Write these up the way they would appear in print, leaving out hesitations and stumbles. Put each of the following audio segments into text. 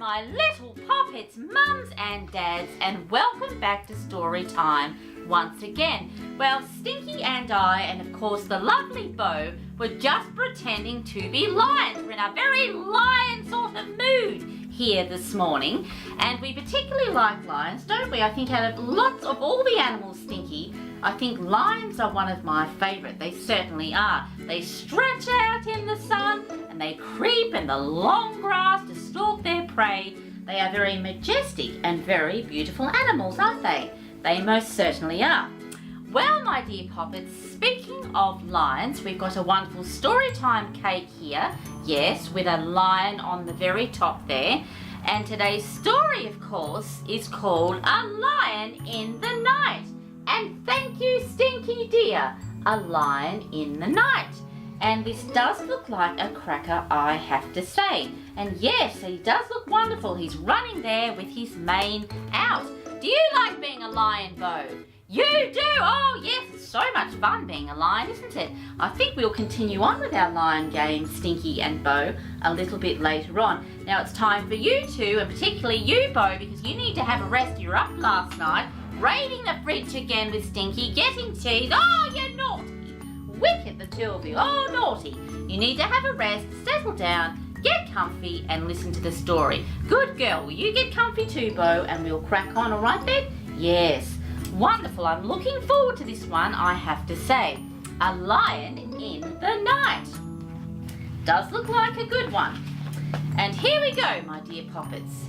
my little poppets, mums and dads, and welcome back to story time once again. Well, Stinky and I, and of course the lovely Bo, were just pretending to be lions. We're in a very lion sort of mood here this morning, and we particularly like lions, don't we? I think out of lots of all the animals, Stinky, I think lions are one of my favourite. They certainly are. They stretch out in the sun and they creep in the long grass to stalk their prey. They are very majestic and very beautiful animals, aren't they? They most certainly are. Well, my dear poppets, speaking of lions, we've got a wonderful story time cake here. Yes, with a lion on the very top there. And today's story, of course, is called A Lion in the Night. And thank you, Stinky dear, A Lion in the Night. And this does look like a cracker, I have to say. And yes, he does look wonderful. He's running there with his mane out. Do you like being a lion, Bo? You do? Oh yes, it's so much fun being a lion, isn't it? I think we'll continue on with our lion game, Stinky and Bo, a little bit later on. Now it's time for you two, and particularly you, Bo, because you need to have a rest. You were up last night, raiding the fridge again with Stinky, getting cheese. Oh, you're naughty. Wicked, the two of you. Oh, naughty. You need to have a rest, settle down, get comfy, and listen to the story. Good girl. Will you get comfy too, Bo, and we'll crack on, all right then? Yes. Wonderful. I'm looking forward to this one, I have to say. A Lion in the Night. Does look like a good one. And here we go, my dear poppets.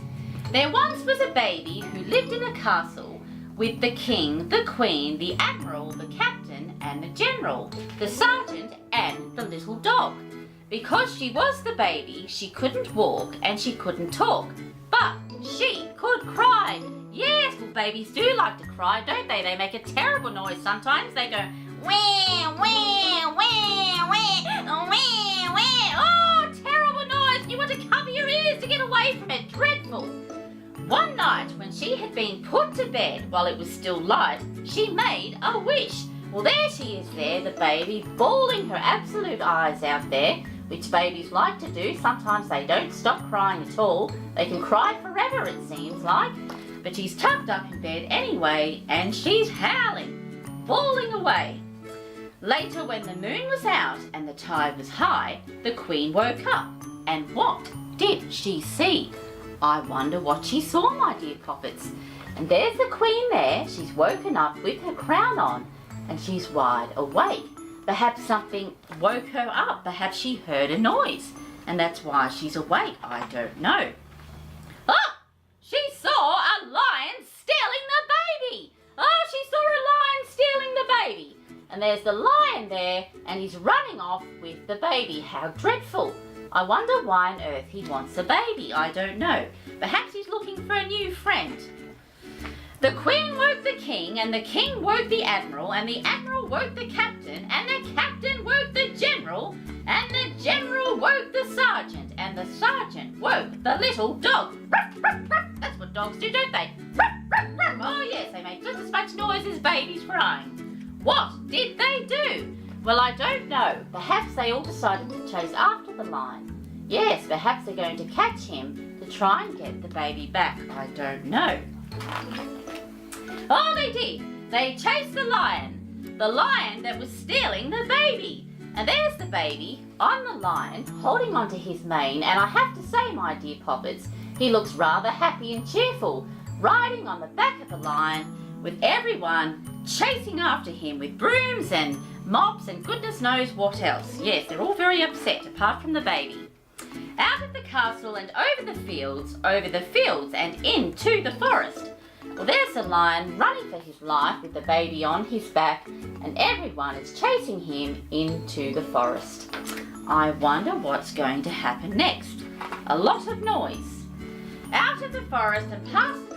There once was a baby who lived in a castle with the king, the queen, the admiral, the captain, and the general, the sergeant, and the little dog. Because she was the baby, she couldn't walk and she couldn't talk, but she could cry. Yes, well, babies do like to cry, don't they? They make a terrible noise sometimes. They go, wah, wah, wah, wah, wah, wah. Oh, terrible noise. You want to cover your ears to get away from it. Dreadful. One night, when she had been put to bed while it was still light, she made a wish. Well, there she is there, the baby, bawling her absolute eyes out there, which babies like to do. Sometimes they don't stop crying at all. They can cry forever, it seems like. But she's tucked up in bed anyway, and she's howling, bawling away. Later, when the moon was out and the tide was high, the queen woke up. And what did she see? I wonder what she saw, my dear poppets. And there's the queen there. She's woken up with her crown on, and she's wide awake. Perhaps something woke her up. Perhaps she heard a noise, and that's why she's awake. I don't know. Ah! She saw a lion stealing the baby. Oh, she saw a lion stealing the baby. And there's the lion there, and he's running off with the baby. How dreadful. I wonder why on earth he wants a baby. I don't know. Perhaps he's looking for a new friend. The queen woke the king, and the king woke the admiral, and the admiral woke the captain, and the captain woke the general, and the general woke the sergeant, and the sergeant woke the little dog. Ruff, ruff, ruff. That's what dogs do, don't they? Ruff, ruff, ruff. Oh yes, they make just as much noise as babies crying. What did they do? Well, I don't know. Perhaps they all decided to chase after the lion. Yes, perhaps they're going to catch him to try and get the baby back. I don't know. Oh, they did. They chased the lion that was stealing the baby. And there's the baby on the lion, holding onto his mane. And I have to say, my dear poppets, he looks rather happy and cheerful, riding on the back of the lion with everyone chasing after him with brooms and mops and goodness knows what else. Yes, they're all very upset, apart from the baby. Out of the castle and over the fields and into the forest. Well, there's the lion running for his life with the baby on his back, and everyone is chasing him into the forest. I wonder what's going to happen next. A lot of noise. Out of the forest and past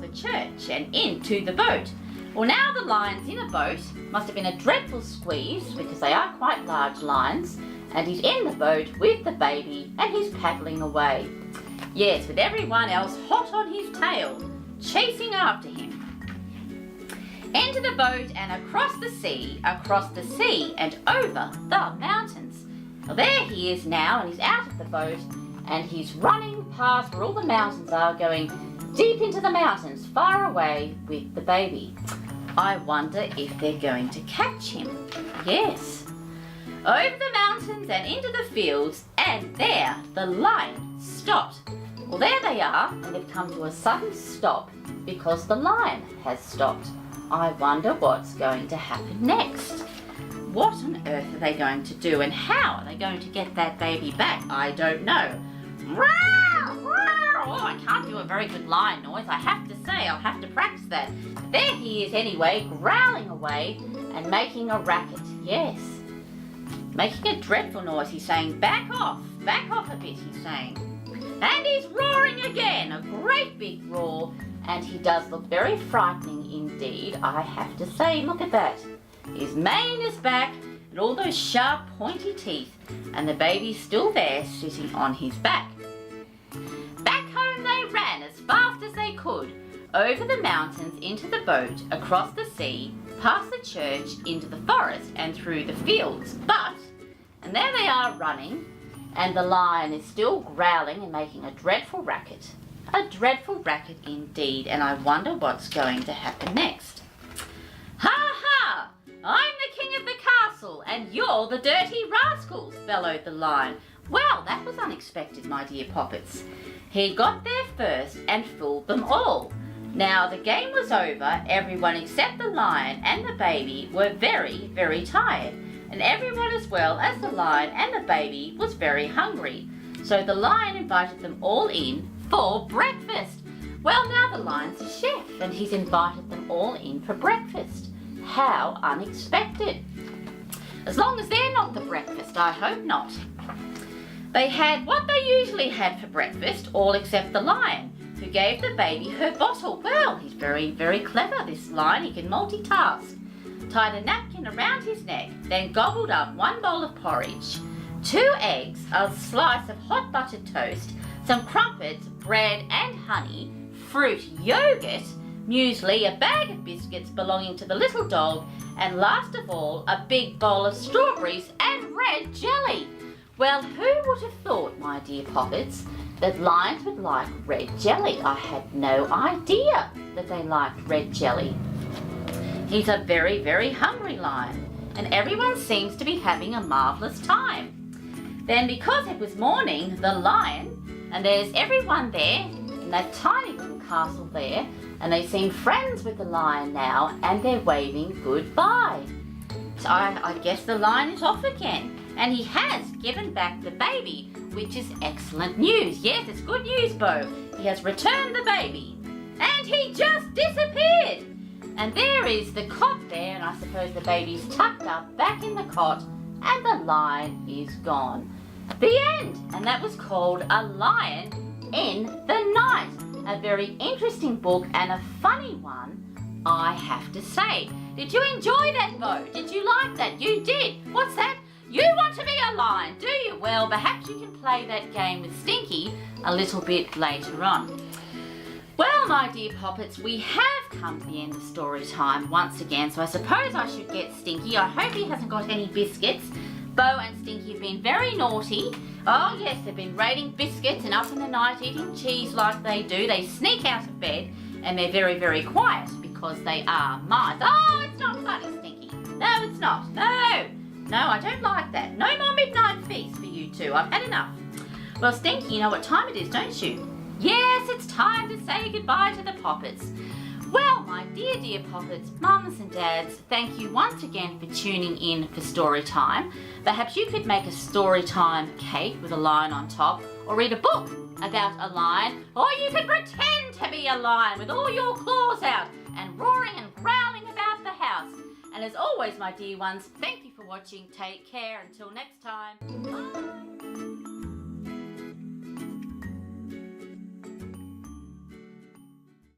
the church and into the boat. Well, now the lion's in a boat. Must have been a dreadful squeeze because they are quite large lions. And he's in the boat with the baby and he's paddling away. Yes, with everyone else hot on his tail, chasing after him. Into the boat and across the sea and over the mountains. Well, there he is now, and he's out of the boat and he's running past where all the mountains are, going deep into the mountains, far away with the baby. I wonder if they're going to catch him. Yes. Over the mountains and into the fields, and there the lion stopped. Well, there they are, and they've come to a sudden stop because the lion has stopped. I wonder what's going to happen next. What on earth are they going to do, and how are they going to get that baby back? I don't know. Oh, I can't do a very good lion noise, I have to say. I'll have to practice that. There he is anyway, growling away and making a racket. Yes. Making a dreadful noise. He's saying, back off a bit, he's saying. And he's roaring again, a great big roar. And he does look very frightening indeed, I have to say. Look at that. His mane is back and all those sharp pointy teeth, and the baby's still there sitting on his back. Back home they ran as fast as they could, over the mountains, into the boat, across the sea, past the church, into the forest and through the fields. And there they are running, and the lion is still growling and making a dreadful racket. A dreadful racket indeed, and I wonder what's going to happen next. Ha ha! I'm the king of the castle, and you're the dirty rascals, bellowed the lion. Well, that was unexpected, my dear Poppets. He got there first and fooled them all. Now, the game was over. Everyone except the lion and the baby were very, very tired. And everyone as well as the lion and the baby was very hungry. So the lion invited them all in for breakfast. Well, now the lion's a chef and he's invited them all in for breakfast. How unexpected. As long as they're not the breakfast, I hope not. They had what they usually had for breakfast, all except the lion, who gave the baby her bottle. Well, he's very, very clever, this lion. He can multitask. Tied a napkin around his neck, then gobbled up 1 bowl of porridge, 2 eggs, a slice of hot buttered toast, some crumpets, bread and honey, fruit, yogurt, muesli, a bag of biscuits belonging to the little dog, and last of all, a big bowl of strawberries and red jelly. Well, who would have thought, my dear Poppets, that lions would like red jelly? I had no idea that they liked red jelly. He's a very, very hungry lion, and everyone seems to be having a marvellous time. Then, because it was morning, the lion, and there's everyone there in that tiny little castle there, and they seem friends with the lion now, and they're waving goodbye. So I guess the lion is off again, and he has given back the baby, which is excellent news. Yes, it's good news, Bo. He has returned the baby, and he just disappeared. And there is the cot there, and I suppose the baby's tucked up back in the cot, and the lion is gone. The end. And that was called A Lion in the Night. A very interesting book and a funny one, I have to say. Did you enjoy that, Bo? Did you like that? You did. What's that? You want to be a lion, do you? Well, perhaps you can play that game with Stinky a little bit later on. Well, my dear Poppets, we have come to the end of story time once again, so I suppose I should get Stinky. I hope he hasn't got any biscuits. Bo and Stinky have been very naughty. Oh yes, they've been raiding biscuits and up in the night eating cheese like they do. They sneak out of bed and they're very, very quiet because they are mice. Oh, it's not funny, Stinky. No, it's not. No, I don't like that. No more midnight feast for you two. I've had enough. Well, Stinky, you know what time it is, don't you? Yes, it's time to say goodbye to the Poppets. Well, my dear, dear Poppets, mums and dads, thank you once again for tuning in for story time. Perhaps you could make a story time cake with a lion on top, or read a book about a lion, or you could pretend to be a lion with all your claws out and roaring and growling about the house. And as always, my dear ones, thank you for watching. Take care. Until next time. Bye.